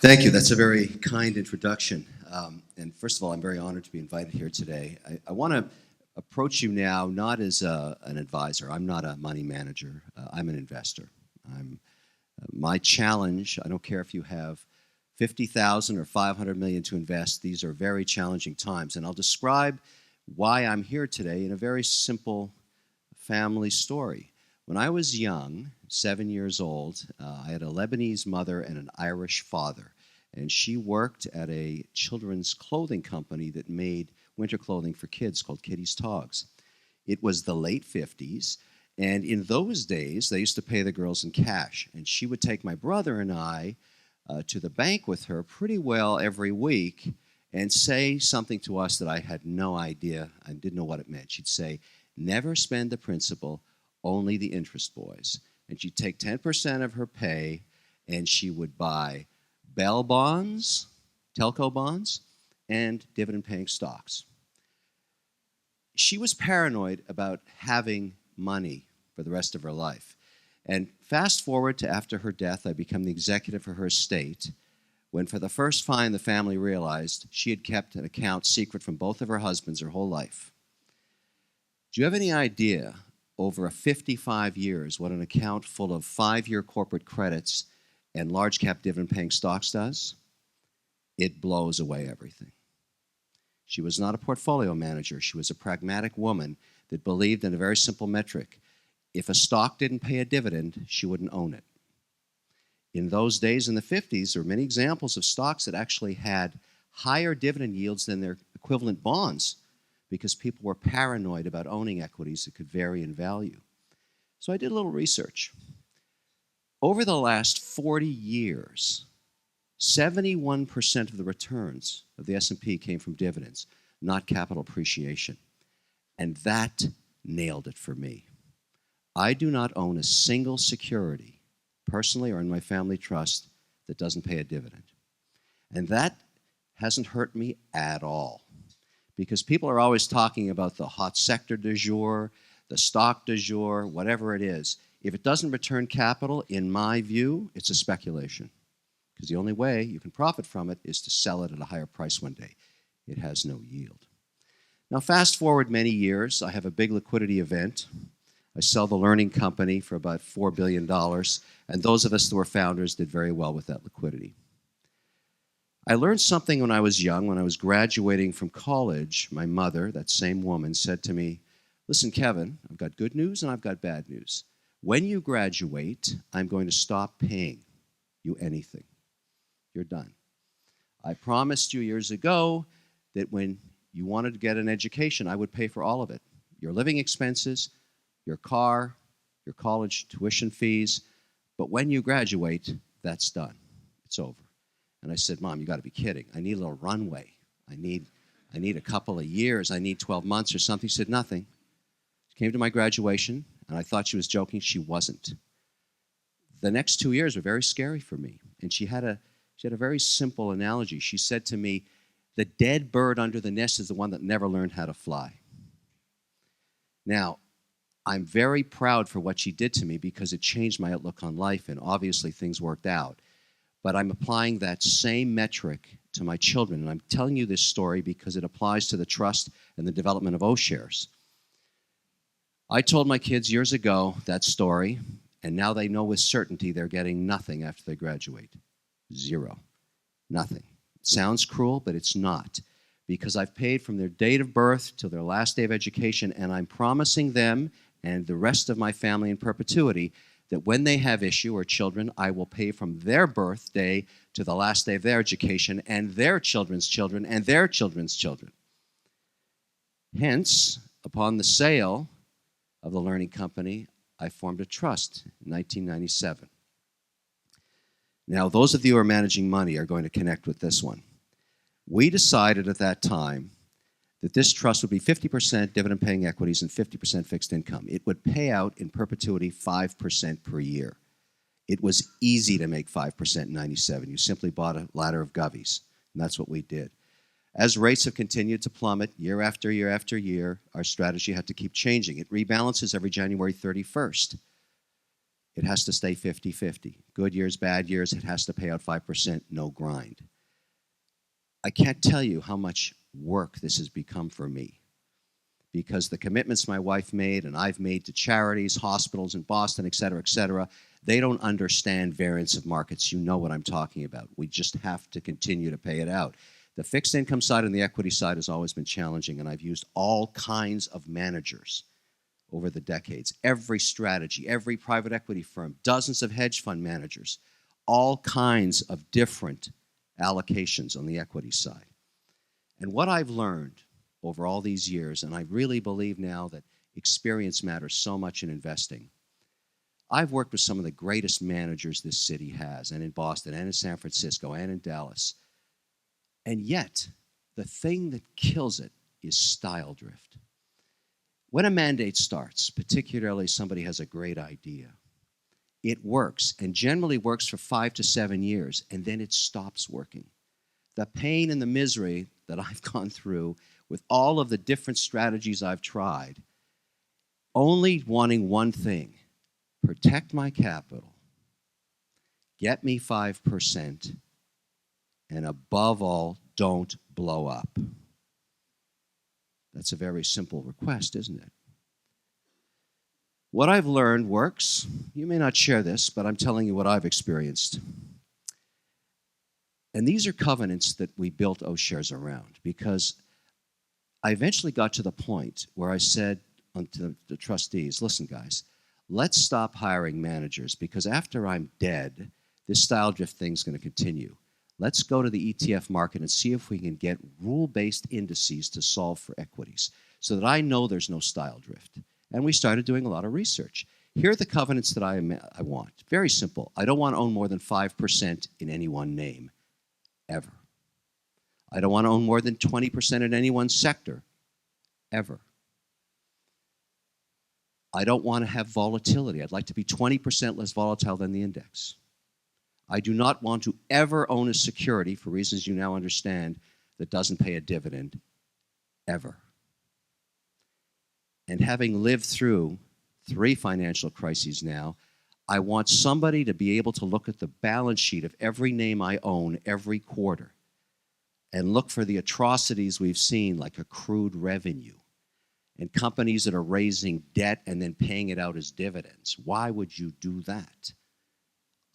Thank you. That's a very kind introduction. And first of all, I'm very honored to be invited here today. I want to approach you now not as an advisor. I'm not a money manager. I'm an investor. My challenge, I don't care if you have 50,000 or 500 million to invest, these are very challenging times. And I'll describe why I'm here today in a very simple family story. When I was young, 7 years old, I had a Lebanese mother and an Irish father. And she worked at a children's clothing company that made winter clothing for kids called Kitty's Togs. It was the late 50s, and in those days, they used to pay the girls in cash. And she would take my brother and I to the bank with her pretty well every week and say something to us that I had no idea, I didn't know what it meant. She'd say, "Never spend the principal, only the interest, boys." And she'd take 10% of her pay, and she would buy Bell bonds, telco bonds, and dividend-paying stocks. She was paranoid about having money for the rest of her life. And fast forward to after her death, I became the executive for her estate, when for the first time the family realized she had kept an account secret from both of her husbands her whole life. Do you have any idea, over 55 years, what an account full of 5-year corporate credits and large cap dividend paying stocks does? It blows away everything. She was not a portfolio manager. She was a pragmatic woman that believed in a very simple metric. If a stock didn't pay a dividend, she wouldn't own it. In those days, in the 50s, there were many examples of stocks that actually had higher dividend yields than their equivalent bonds because people were paranoid about owning equities that could vary in value. So I did a little research. Over the last 40 years, 71% of the returns of the S&P came from dividends, not capital appreciation. And that nailed it for me. I do not own a single security, personally or in my family trust, that doesn't pay a dividend. And that hasn't hurt me at all. Because people are always talking about the hot sector du jour, the stock du jour, whatever it is. If it doesn't return capital, in my view, it's a speculation. Because the only way you can profit from it is to sell it at a higher price one day. It has no yield. Now, fast forward many years, I have a big liquidity event. I sell the learning company for about $4 billion, and those of us that were founders did very well with that liquidity. I learned something when I was young. When I was graduating from college, my mother, that same woman, said to me, "Listen, Kevin, I've got good news and I've got bad news. When you graduate, I'm going to stop paying you anything. You're done. I promised you years ago that when you wanted to get an education, I would pay for all of it. Your living expenses, your car, your college tuition fees. But when you graduate, that's done. It's over." And I said, "Mom, you got to be kidding. I need a little runway. I need a couple of years. I need 12 months or something." She said, "Nothing." She came to my graduation, and I thought she was joking. She wasn't. The next 2 years were very scary for me. And she had a very simple analogy. She said to me, "The dead bird under the nest is the one that never learned how to fly." Now, I'm very proud for what she did to me because it changed my outlook on life, and obviously things worked out. But I'm applying that same metric to my children, and I'm telling you this story because it applies to the trust and the development of O shares. I told my kids years ago that story, and now they know with certainty they're getting nothing after they graduate. Zero. Nothing. It sounds cruel, but it's not. Because I've paid from their date of birth till their last day of education, and I'm promising them and the rest of my family in perpetuity that when they have issue or children, I will pay from their birthday to the last day of their education and their children's children and their children's children. Hence, upon the sale of the learning company, I formed a trust in 1997. Now, those of you who are managing money are going to connect with this one. We decided at that time that this trust would be 50% dividend-paying equities and 50% fixed income. It would pay out in perpetuity 5% per year. It was easy to make 5% in 97. You simply bought a ladder of govies, and that's what we did. As rates have continued to plummet year after year after year, our strategy had to keep changing. It rebalances every January 31st. It has to stay 50-50. Good years, bad years, it has to pay out 5%, no grind. I can't tell you how much work this has become for me, because the commitments my wife made and I've made to charities, hospitals in Boston, et cetera, they don't understand variance of markets. You know what I'm talking about. We just have to continue to pay it out. The fixed income side and the equity side has always been challenging, and I've used all kinds of managers over the decades. Every strategy, every private equity firm, dozens of hedge fund managers, all kinds of different allocations on the equity side. And what I've learned over all these years, and I really believe now that experience matters so much in investing. I've worked with some of the greatest managers this city has, and in Boston, and in San Francisco, and in Dallas. And yet, the thing that kills it is style drift. When a mandate starts, particularly somebody has a great idea, it works, and generally works for 5 to 7 years, and then it stops working. The pain and the misery that I've gone through with all of the different strategies I've tried, only wanting one thing: protect my capital, get me 5%, and above all, don't blow up. That's a very simple request, isn't it? What I've learned works. You may not share this, but I'm telling you what I've experienced. And these are covenants that we built O-Shares around, because I eventually got to the point where I said to the trustees, listen, guys, let's stop hiring managers, because after I'm dead, this style drift thing's going to continue. Let's go to the ETF market and see if we can get rule-based indices to solve for equities, so that I know there's no style drift. And we started doing a lot of research. Here are the covenants that I want. Very simple. I don't want to own more than 5% in any one name, ever. I don't want to own more than 20% in any one sector, ever. I don't want to have volatility. I'd like to be 20% less volatile than the index. I do not want to ever own a security, for reasons you now understand, that doesn't pay a dividend, ever. And having lived through 3 financial crises now, I want somebody to be able to look at the balance sheet of every name I own every quarter and look for the atrocities we've seen, like accrued revenue and companies that are raising debt and then paying it out as dividends. Why would you do that?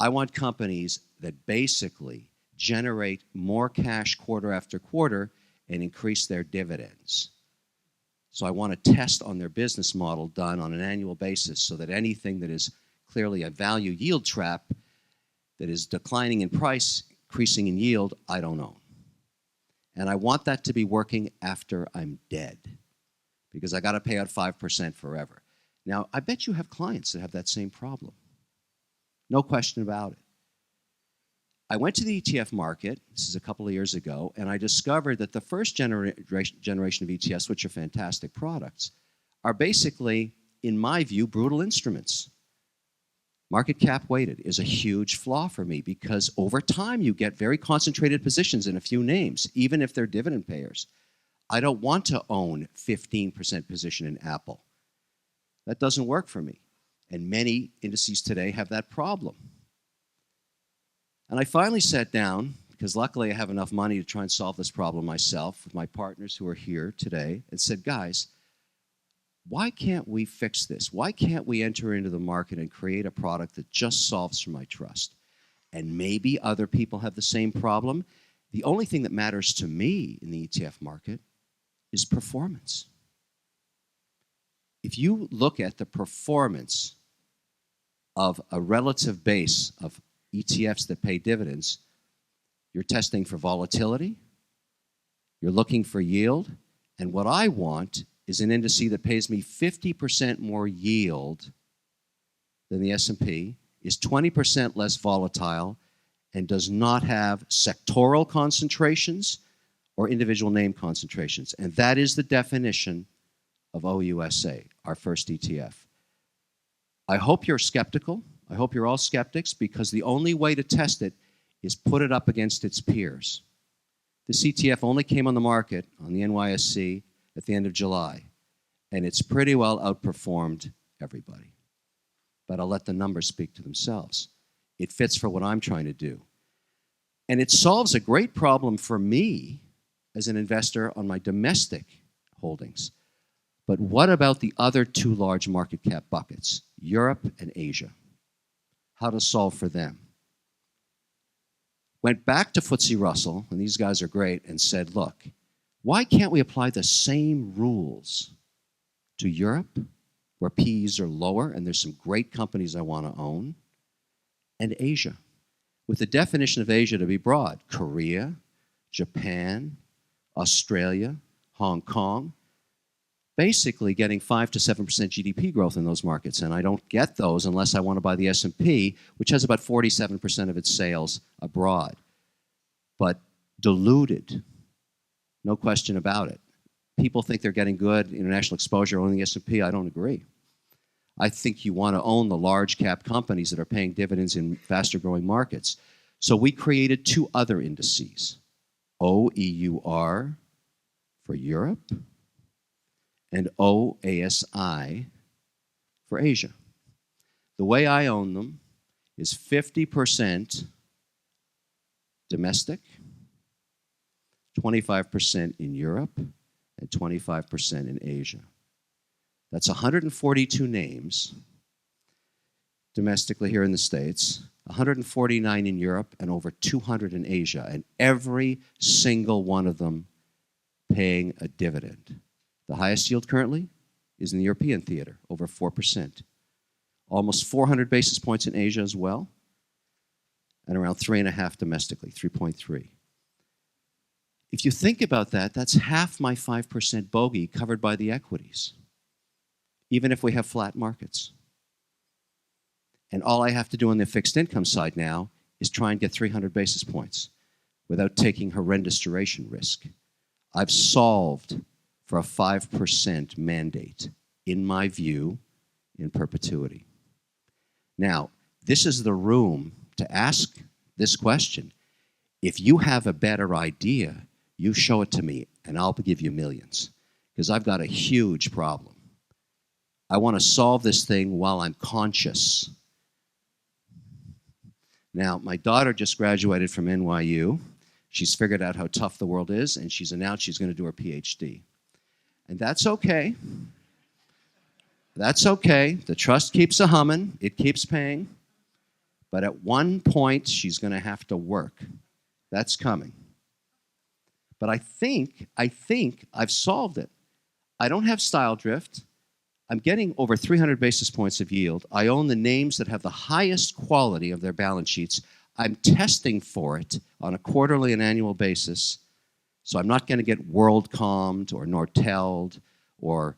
I want companies that basically generate more cash quarter after quarter and increase their dividends. So I want a test on their business model done on an annual basis, so that anything that is clearly a value yield trap that is declining in price, increasing in yield, I don't own. And I want that to be working after I'm dead, because I got to pay out 5% forever. Now, I bet you have clients that have that same problem. No question about it. I went to the ETF market, this is a couple of years ago, and I discovered that the first generation of ETFs, which are fantastic products, are basically, in my view, brutal instruments. Market cap weighted is a huge flaw for me, because over time you get very concentrated positions in a few names, even if they're dividend payers. I don't want to own 15% position in Apple. That doesn't work for me. And many indices today have that problem. And I finally sat down, because luckily I have enough money to try and solve this problem myself, with my partners who are here today, and said, guys, why can't we fix this? Why can't we enter into the market and create a product that just solves for my trust? And maybe other people have the same problem. The only thing that matters to me in the ETF market is performance. If you look at the performance of a relative base of ETFs that pay dividends, you're testing for volatility, you're looking for yield, and what I want is an index that pays me 50% more yield than the S&P, is 20% less volatile, and does not have sectoral concentrations or individual name concentrations. And that is the definition of OUSA, our first ETF. I hope you're skeptical. I hope you're all skeptics, because the only way to test it is put it up against its peers. This ETF only came on the market on the NYSE at the end of July, and it's pretty well outperformed everybody. but I'll let the numbers speak to themselves. It fits for what I'm trying to do. And it solves a great problem for me as an investor on my domestic holdings. But what about the other two large market cap buckets, Europe and Asia? How to solve for them? Went back to FTSE Russell, and these guys are great, and said, look, why can't we apply the same rules to Europe, where P's are lower, and there's some great companies I want to own, and Asia, with the definition of Asia to be broad, Korea, Japan, Australia, Hong Kong, basically getting 5 to 7% GDP growth in those markets. And I don't get those unless I want to buy the S&P, which has about 47% of its sales abroad. But diluted, no question about it. People think they're getting good international exposure owning the S&P. I don't agree. I think you want to own the large cap companies that are paying dividends in faster growing markets. So we created two other indices, OEUR for Europe and OASI for Asia. The way I own them is 50% domestic, 25% in Europe, and 25% in Asia. That's 142 names domestically here in the States, 149 in Europe, and over 200 in Asia, and every single one of them paying a dividend. The highest yield currently is in the European theater, over 4%. Almost 400 basis points in Asia as well, and around 3.5 domestically, 3.3. If you think about that, that's half my 5% bogey covered by the equities, even if we have flat markets. And all I have to do on the fixed income side now is try and get 300 basis points without taking horrendous duration risk. I've solved for a 5% mandate, in my view, in perpetuity. Now, this is the room to ask this question. If you have a better idea, you show it to me, and I'll give you millions, because I've got a huge problem. I want to solve this thing while I'm conscious. Now, my daughter just graduated from NYU. She's figured out how tough the world is, and she's announced she's going to do her PhD. And that's okay. That's okay. The trust keeps a-humming. It keeps paying. But at one point, she's going to have to work. That's coming. But I think I've solved it. I don't have style drift. I'm getting over 300 basis points of yield. I own the names that have the highest quality of their balance sheets. I'm testing for it on a quarterly and annual basis. So I'm not going to get WorldCommed or Nortelled or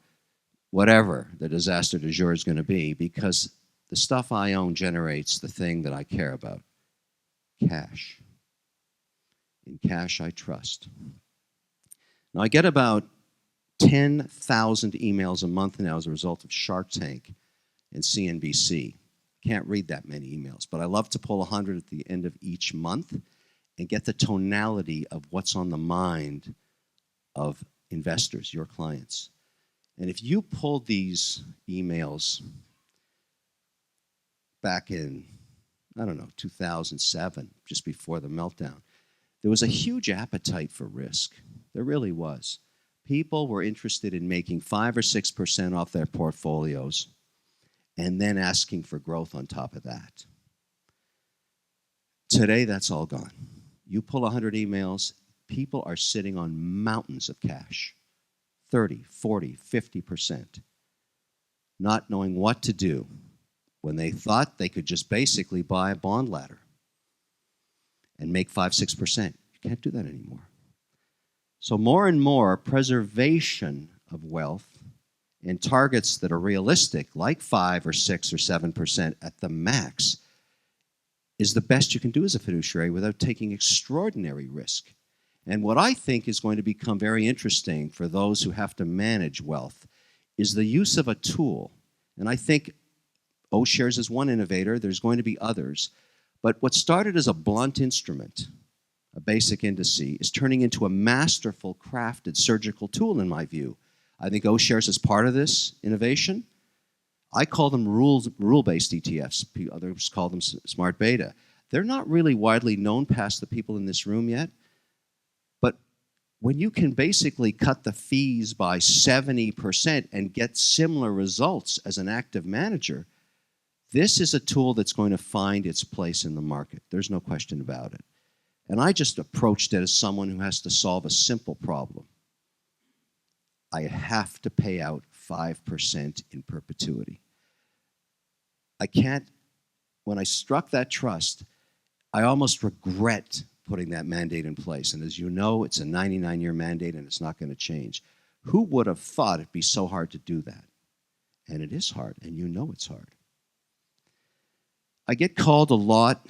whatever the disaster du jour is going to be, because the stuff I own generates the thing that I care about, cash. In cash, I trust. Now, I get about 10,000 emails a month now as a result of Shark Tank and CNBC. Can't read that many emails, but I love to pull 100 at the end of each month and get the tonality of what's on the mind of investors, your clients. And if you pulled these emails back in, 2007, just before the meltdown, there was a huge appetite for risk. There really was. People were interested in making 5 or 6% off their portfolios and then asking for growth on top of that. Today, that's all gone. You pull 100 emails, people are sitting on mountains of cash, 30, 40, 50%, not knowing what to do when they thought they could just basically buy a bond ladder and make 5, 6%. You can't do that anymore. So more and more preservation of wealth and targets that are realistic, like 5 or 6 or 7% at the max, is the best you can do as a fiduciary without taking extraordinary risk. And what I think is going to become very interesting for those who have to manage wealth is the use of a tool. And I think O-Shares is one innovator. There's going to be others. But what started as a blunt instrument, a basic indice, is turning into a masterful, crafted surgical tool, in my view. I think O-Shares is part of this innovation. I call them rule-based ETFs. Others call them smart beta. They're not really widely known past the people in this room yet, but when you can basically cut the fees by 70% and get similar results as an active manager, this is a tool that's going to find its place in the market. There's no question about it. And I just approached it as someone who has to solve a simple problem. I have to pay out 5% in perpetuity. I can't, when I struck that trust, I almost regret putting that mandate in place. And as you know, it's a 99-year mandate and it's not going to change. Who would have thought it'd be so hard to do that? And it is hard, and you know it's hard. I get called a lot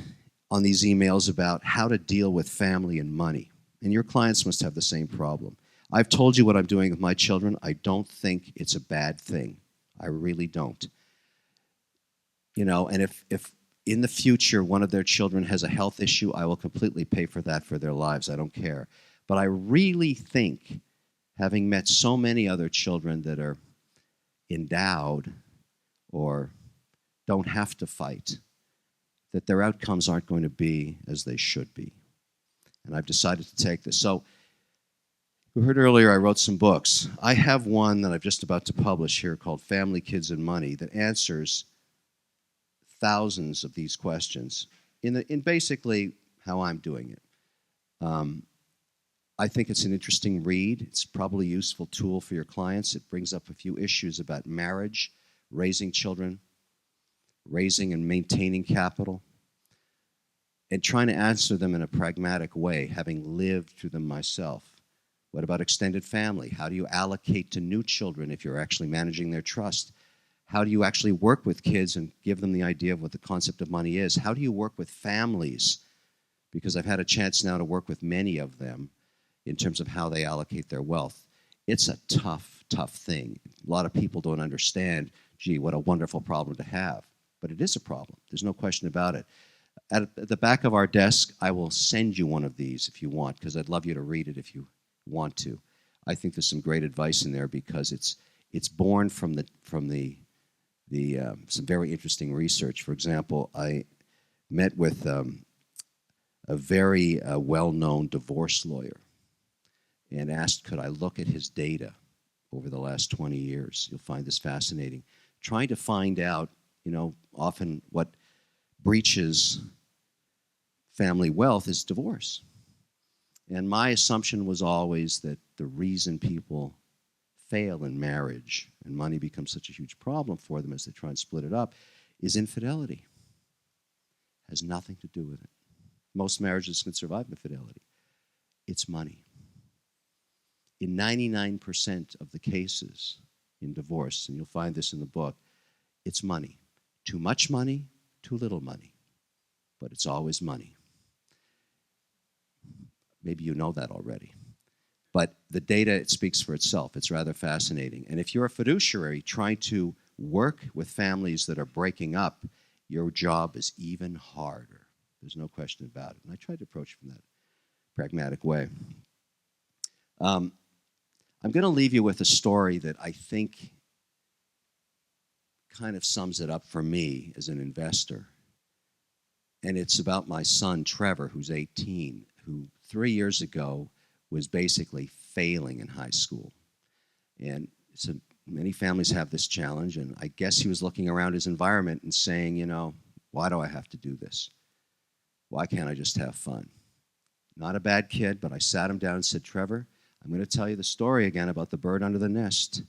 on these emails about how to deal with family and money. And your clients must have the same problem. I've told you what I'm doing with my children. I don't think it's a bad thing. I really don't. You know, and if in the future one of their children has a health issue, I will completely pay for that for their lives. I don't care. But I really think, having met so many other children that are endowed or don't have to fight, that their outcomes aren't going to be as they should be. And I've decided to take this. So, you heard earlier I wrote some books. I have one that I'm just about to publish here called Family, Kids, and Money that answers thousands of these questions in basically how I'm doing it. I think it's an interesting read. It's probably a useful tool for your clients. It brings up a few issues about marriage, raising children, raising and maintaining capital, and trying to answer them in a pragmatic way, having lived through them myself. What about extended family? How do you allocate to new children if you're actually managing their trust? How do you actually work with kids and give them the idea of what the concept of money is? How do you work with families? Because I've had a chance now to work with many of them in terms of how they allocate their wealth. It's a tough, tough thing. A lot of people don't understand, gee, what a wonderful problem to have. But it is a problem. There's no question about it. At the back of our desk, I will send you one of these if you want, because I'd love you to read it if you want to. I think there's some great advice in there because it's born from some very interesting research. For example, I met with a very well-known divorce lawyer and asked, could I look at his data over the last 20 years? You'll find this fascinating. Trying to find out, you know, often what breaches family wealth is divorce. And my assumption was always that the reason people fail in marriage and money becomes such a huge problem for them as they try and split it up is infidelity. It has nothing to do with it. Most marriages can survive infidelity. It's money. In 99% of the cases in divorce, and you'll find this in the book, it's money. Too much money, too little money. But it's always money. Maybe you know that already. But the data, it speaks for itself. It's rather fascinating. And if you're a fiduciary trying to work with families that are breaking up, your job is even harder. There's no question about it. And I tried to approach it from that pragmatic way. I'm going to leave you with a story that I think kind of sums it up for me as an investor. And it's about my son, Trevor, who's 18, who 3 years ago was basically failing in high school. And so many families have this challenge, and I guess he was looking around his environment and saying, you know, why do I have to do this? Why can't I just have fun? Not a bad kid, but I sat him down and said, Trevor, I'm going to tell you the story again about the bird under the nest.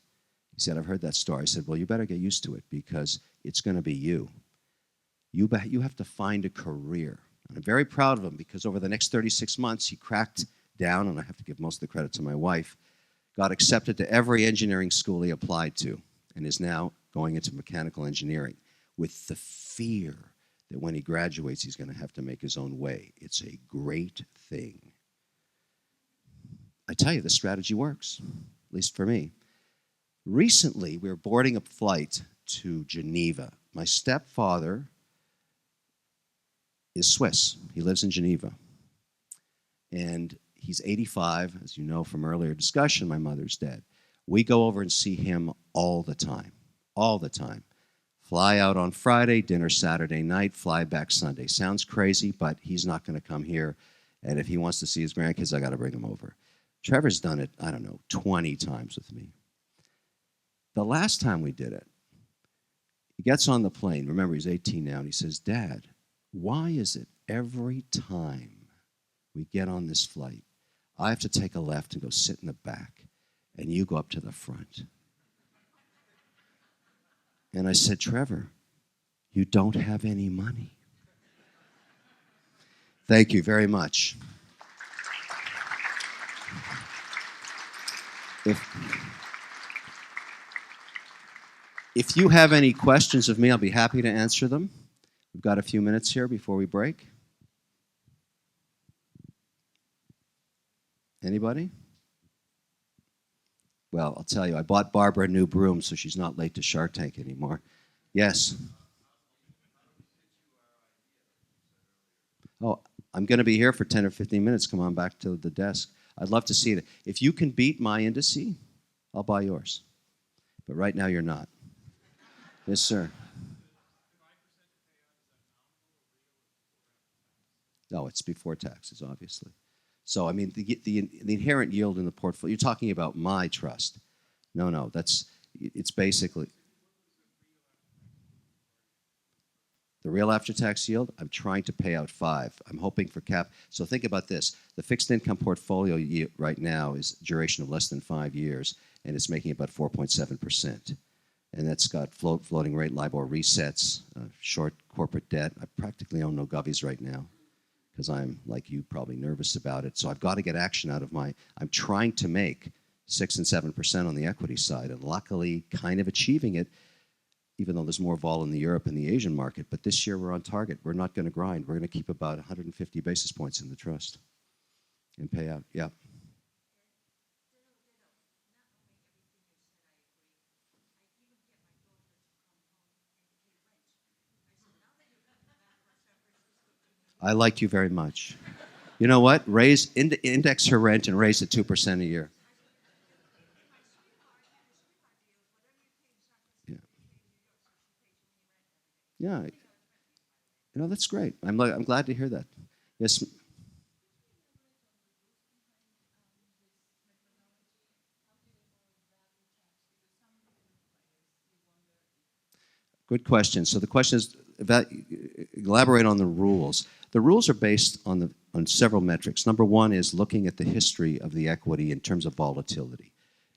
He said, I've heard that story. I said, well, you better get used to it because it's going to be you. You have to find a career. And I'm very proud of him because over the next 36 months, he cracked down, and I have to give most of the credit to my wife, got accepted to every engineering school he applied to and is now going into mechanical engineering with the fear that when he graduates, he's going to have to make his own way. It's a great thing. I tell you, the strategy works, at least for me. Recently, we were boarding a flight to Geneva. My stepfather is Swiss. He lives in Geneva. And he's 85, as you know from earlier discussion, my mother's dead. We go over and see him all the time, all the time. Fly out on Friday, dinner Saturday night, fly back Sunday. Sounds crazy, but he's not going to come here. And if he wants to see his grandkids, I got to bring him over. Trevor's done it, I don't know, 20 times with me. The last time we did it, he gets on the plane. Remember, he's 18 now, and he says, Dad, why is it every time we get on this flight, I have to take a left and go sit in the back, and you go up to the front? And I said, Trevor, you don't have any money. Thank you very much. If you have any questions of me, I'll be happy to answer them. We've got a few minutes here before we break. Anybody? Well, I'll tell you, I bought Barbara a new broom so she's not late to Shark Tank anymore. Yes. Oh, I'm going to be here for 10 or 15 minutes. Come on back to the desk. I'd love to see it. If you can beat my indice, I'll buy yours. But right now you're not. Yes, sir. No, it's before taxes, obviously. So, I mean, the inherent yield in the portfolio, you're talking about my trust. No, it's basically the real after-tax yield. I'm trying to pay out 5. I'm hoping for cap. So think about this. The fixed income portfolio right now is duration of less than 5 years, and it's making about 4.7%. And that's got floating rate LIBOR resets, short corporate debt. I practically own no govies right now, because I'm, like you, probably nervous about it. So I've got to get action out of I'm trying to make 6 and 7% on the equity side, and luckily kind of achieving it, even though there's more vol in the Europe and the Asian market. But this year we're on target. We're not going to grind. We're going to keep about 150 basis points in the trust and pay out. Yeah. I like you very much. You know what? Index her rent and raise it 2% a year. Yeah. Yeah. You know, that's great. I'm glad to hear that. Yes. Good question. So the question is, elaborate on the rules. The rules are based on several metrics. Number one is looking at the history of the equity in terms of volatility,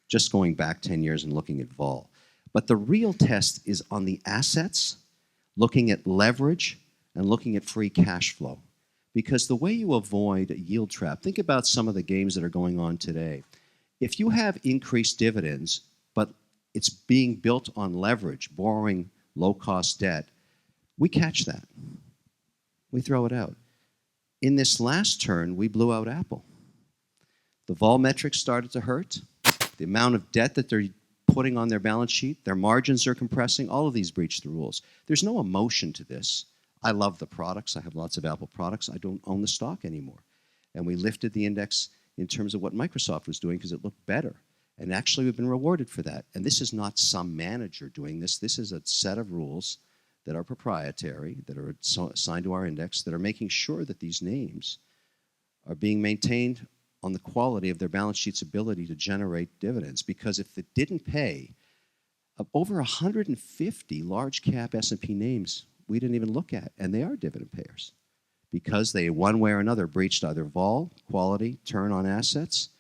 just going back 10 years and looking at vol. But the real test is on the assets, looking at leverage, and looking at free cash flow. Because the way you avoid a yield trap, think about some of the games that are going on today. If you have increased dividends, but it's being built on leverage, borrowing low-cost debt, we catch that. We throw it out. In this last turn, we blew out Apple. The vol metrics started to hurt. The amount of debt that they're putting on their balance sheet, their margins are compressing. All of these breach the rules. There's no emotion to this. I love the products. I have lots of Apple products. I don't own the stock anymore. And we lifted the index in terms of what Microsoft was doing because it looked better. And actually, we've been rewarded for that. And this is not some manager doing this. This is a set of rules that are proprietary, that are assigned to our index, that are making sure that these names are being maintained on the quality of their balance sheet's ability to generate dividends. Because if it didn't pay, over 150 large cap S&P names we didn't even look at, and they are dividend payers because they, one way or another, breached either vol, quality, turn on assets,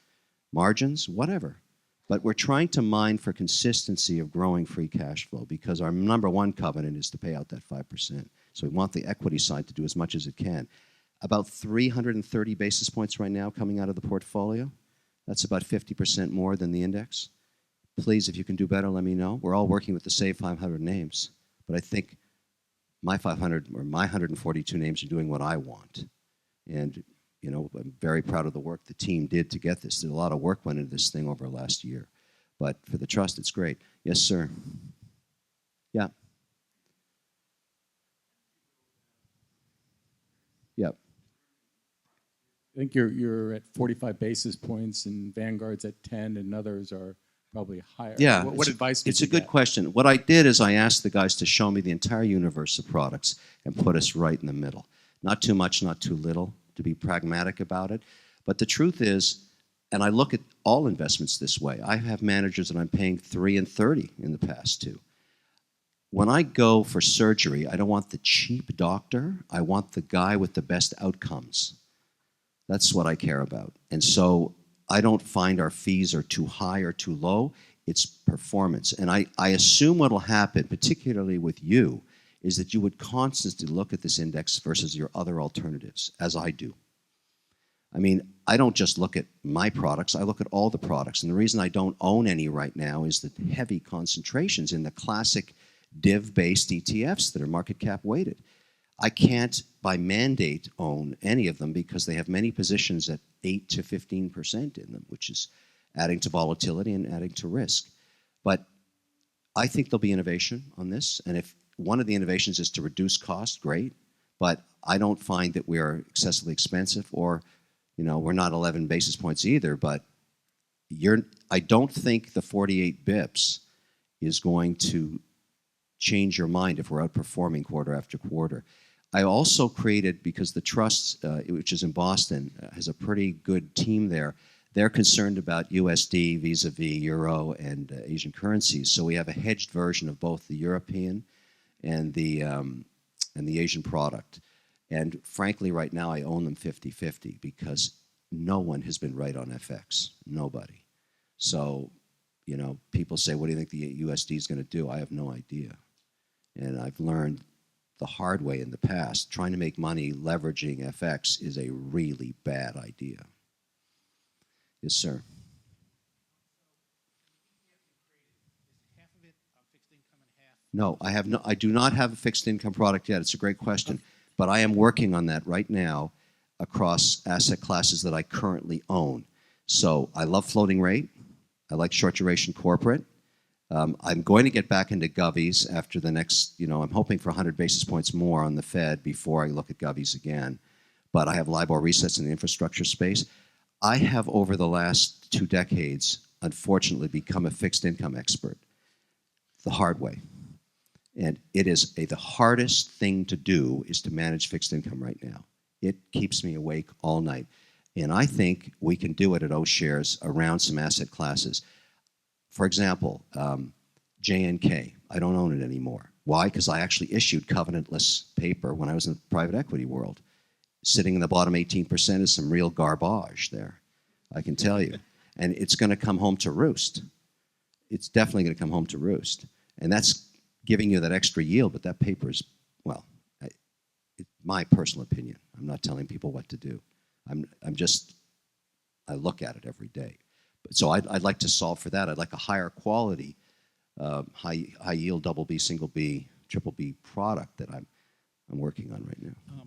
margins, whatever. But we're trying to mine for consistency of growing free cash flow because our number one covenant is to pay out that 5%. So we want the equity side to do as much as it can. About 330 basis points right now coming out of the portfolio. That's about 50% more than the index. Please, if you can do better, let me know. We're all working with the Save 500 names. But I think my 500 or my 142 names are doing what I want. And you know, I'm very proud of the work the team did to get this. There's a lot of work went into this thing over last year. But for the trust, it's great. Yes, sir. Yeah. Yep. I think you're at 45 basis points, and Vanguard's at 10, and others are probably higher. Yeah. What advice did It's you a good get? question. What I did is I asked the guys to show me the entire universe of products and put us right in the middle. Not too much, not too little, to be pragmatic about it. But the truth is, and I look at all investments this way, I have managers that I'm paying 3 and 30 in the past to. When I go for surgery, I don't want the cheap doctor. I want the guy with the best outcomes. That's what I care about. And so I don't find our fees are too high or too low. It's performance. And I assume what will happen, particularly with you, is that you would constantly look at this index versus your other alternatives, as I do. I mean, I don't just look at my products, I look at all the products. And the reason I don't own any right now is the heavy concentrations in the classic div-based ETFs that are market cap weighted. I can't, by mandate, own any of them because they have many positions at 8 to 15% in them, which is adding to volatility and adding to risk. But I think there'll be innovation on this, and if one of the innovations is to reduce cost, great, but I don't find that we are excessively expensive or, we're not 11 basis points either, but I don't think the 48 bips is going to change your mind if we're outperforming quarter after quarter. I also created, because the trust, which is in Boston, has a pretty good team there. They're concerned about USD vis-a-vis Euro and Asian currencies. So we have a hedged version of both the European and the Asian product. And frankly, right now, I own them 50-50 because no one has been right on FX. Nobody. So, people say, what do you think the USD is going to do? I have no idea. And I've learned the hard way in the past, trying to make money leveraging FX is a really bad idea. Yes, sir. No, I do not have a fixed income product yet. It's a great question. But I am working on that right now across asset classes that I currently own. So I love floating rate. I like short duration corporate. I'm going to get back into govies after the next, I'm hoping for 100 basis points more on the Fed before I look at govies again. But I have LIBOR resets in the infrastructure space. I have, over the last 2 decades, unfortunately become a fixed income expert the hard way. And it is the hardest thing to do is to manage fixed income right now. It keeps me awake all night. And I think we can do it at O-Shares around some asset classes. For example, JNK, I don't own it anymore. Why? Because I actually issued covenantless paper when I was in the private equity world. Sitting in the bottom 18% is some real garbage there, I can tell you. And it's going to come home to roost. It's definitely going to come home to roost. And that's giving you that extra yield, but that paper is, well, it's my personal opinion. I'm not telling people what to do. I look at it every day. So I'd like to solve for that. I'd like a higher quality, high yield double B, single B, triple B product that I'm working on right now.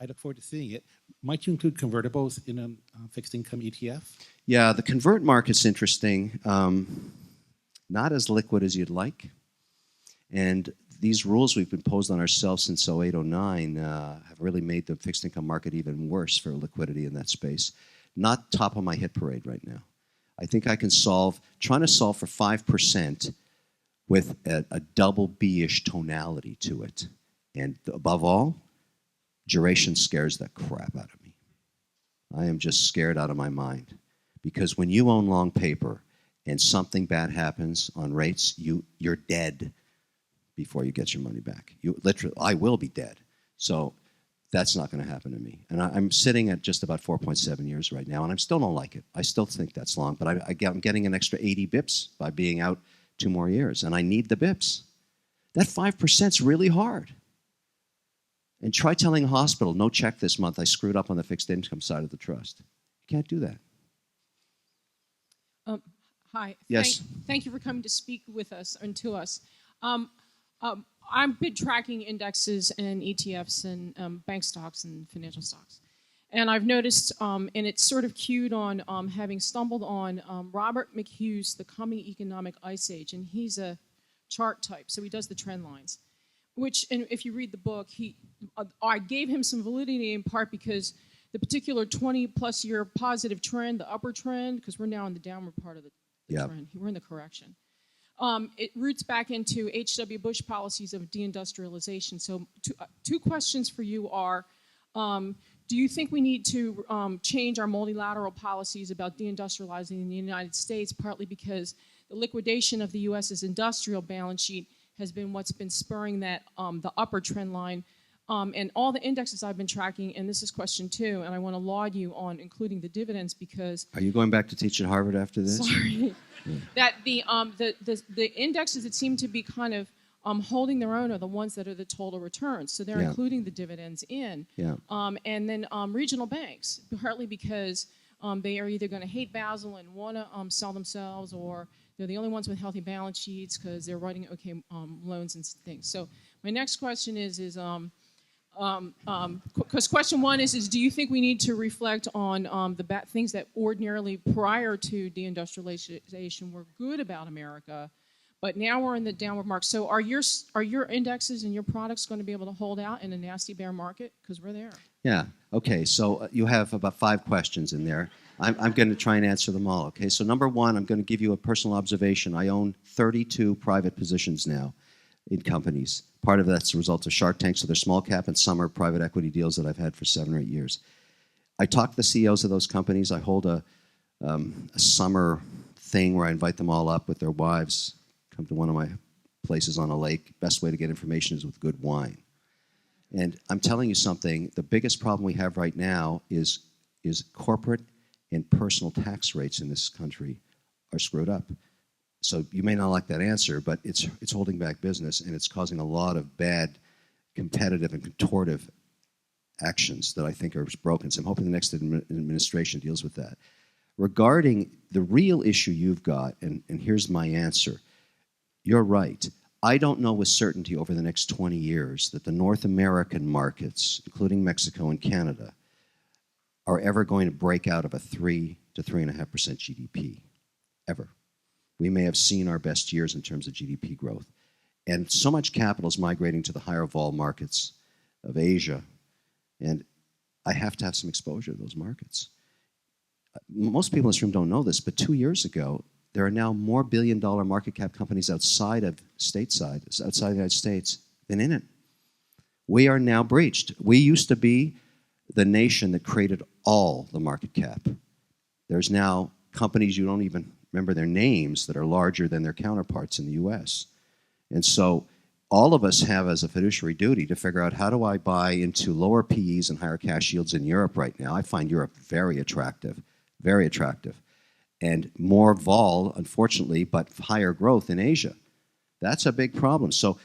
I look forward to seeing it. Might you include convertibles in a fixed income ETF? Yeah, the convert market's interesting. Not as liquid as you'd like. And these rules we've imposed on ourselves since 08, 09 have really made the fixed income market even worse for liquidity in that space. Not top of my hit parade right now. I think I can trying to solve for 5% with a double B-ish tonality to it. And above all, duration scares the crap out of me. I am just scared out of my mind. Because when you own long paper and something bad happens on rates, you're dead before you get your money back. I will be dead. So that's not going to happen to me. And I'm sitting at just about 4.7 years right now, and I still don't like it. I still think that's long, but I'm getting an extra 80 bips by being out 2 more years, and I need the bips. That 5% is really hard. And try telling a hospital, no check this month, I screwed up on the fixed income side of the trust. You can't do that. Hi. Yes. Thank you for coming to speak with us and to us. I've been tracking indexes and ETFs and bank stocks and financial stocks. And I've noticed, and it's sort of cued on having stumbled on Robert McHugh's The Coming Economic Ice Age, and he's a chart type, so he does the trend lines. Which, and if you read the book, I gave him some validity in part because the particular 20-plus year positive trend, the upper trend, because we're now in the downward part of the Yeah. trend. We're in the correction. It roots back into H.W. Bush policies of deindustrialization. So two questions for you are, do you think we need to change our multilateral policies about deindustrializing in the United States, partly because the liquidation of the U.S.'s industrial balance sheet has been what's been spurring that the upper trend line? And all the indexes I've been tracking, and this is question 2, and I want to laud you on including the dividends because... Are you going back to teach at Harvard after this? Sorry. That the indexes that seem to be kind of holding their own are the ones that are the total returns. So they're including the dividends in. Yeah. And then regional banks, partly because they are either going to hate Basel and want to sell themselves, or they're the only ones with healthy balance sheets because they're writing okay loans and things. So my next question is because question 1 is do you think we need to reflect on the things that ordinarily prior to deindustrialization were good about America, but now we're in the downward mark? So are your indexes and your products going to be able to hold out in a nasty bear market? Because we're there. Yeah. Okay. So you have about 5 questions in there. I'm going to try and answer them all. Okay. So number 1, I'm going to give you a personal observation. I own 32 private positions now in companies. Part of that's a result of Shark Tank, so they're small cap, and some are private equity deals that I've had for 7 or 8 years. I talk to the CEOs of those companies. I hold a summer thing where I invite them all up with their wives, come to one of my places on a lake. Best way to get information is with good wine. And I'm telling you something, the biggest problem we have right now is corporate and personal tax rates in this country are screwed up. So you may not like that answer, but it's holding back business, and it's causing a lot of bad competitive and contortive actions that I think are broken. So I'm hoping the next administration deals with that. Regarding the real issue you've got, and here's my answer, you're right. I don't know with certainty over the next 20 years that the North American markets, including Mexico and Canada, are ever going to break out of a 3 to 3.5% GDP, ever. We may have seen our best years in terms of GDP growth. And so much capital is migrating to the higher vol markets of Asia, and I have to have some exposure to those markets. Most people in this room don't know this, but 2 years ago, there are now more billion-dollar market cap companies outside of stateside, outside the United States, than in it. We are now breached. We used to be the nation that created all the market cap. There's now companies you don't even remember their names that are larger than their counterparts in the US. And so all of us have as a fiduciary duty to figure out how do I buy into lower PEs and higher cash yields in Europe right now. I find Europe very attractive, and more vol, unfortunately, but higher growth in Asia. That's a big problem. So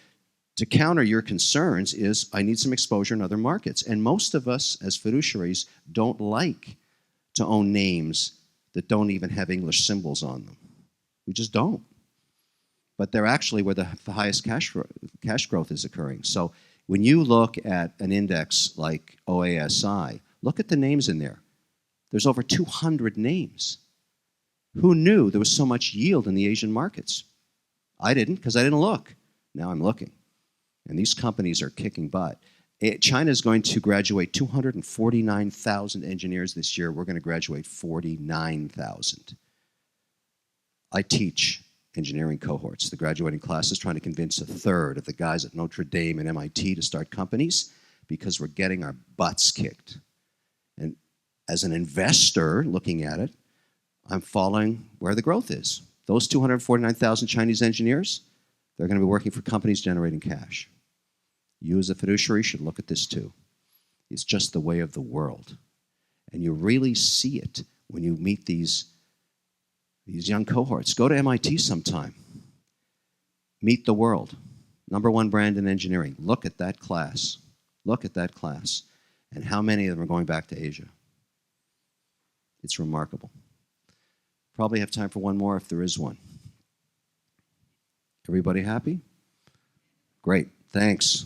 to counter your concerns is I need some exposure in other markets. And most of us as fiduciaries don't like to own names that don't even have English symbols on them. We just don't. But they're actually where the highest cash growth is occurring. So when you look at an index like OASI, look at the names in there. There's over 200 names. Who knew there was so much yield in the Asian markets? I didn't, because I didn't look. Now I'm looking. And these companies are kicking butt. China is going to graduate 249,000 engineers this year. We're going to graduate 49,000. I teach engineering cohorts. The graduating class is trying to convince 1/3 of the guys at Notre Dame and MIT to start companies because we're getting our butts kicked. And as an investor looking at it, I'm following where the growth is. Those 249,000 Chinese engineers, they're going to be working for companies generating cash. You as a fiduciary should look at this too. It's just the way of the world. And you really see it when you meet these young cohorts. Go to MIT sometime. Meet the world. #1 brand in engineering. Look at that class. Look at that class. And how many of them are going back to Asia? It's remarkable. Probably have time for one more if there is one. Everybody happy? Great. Thanks.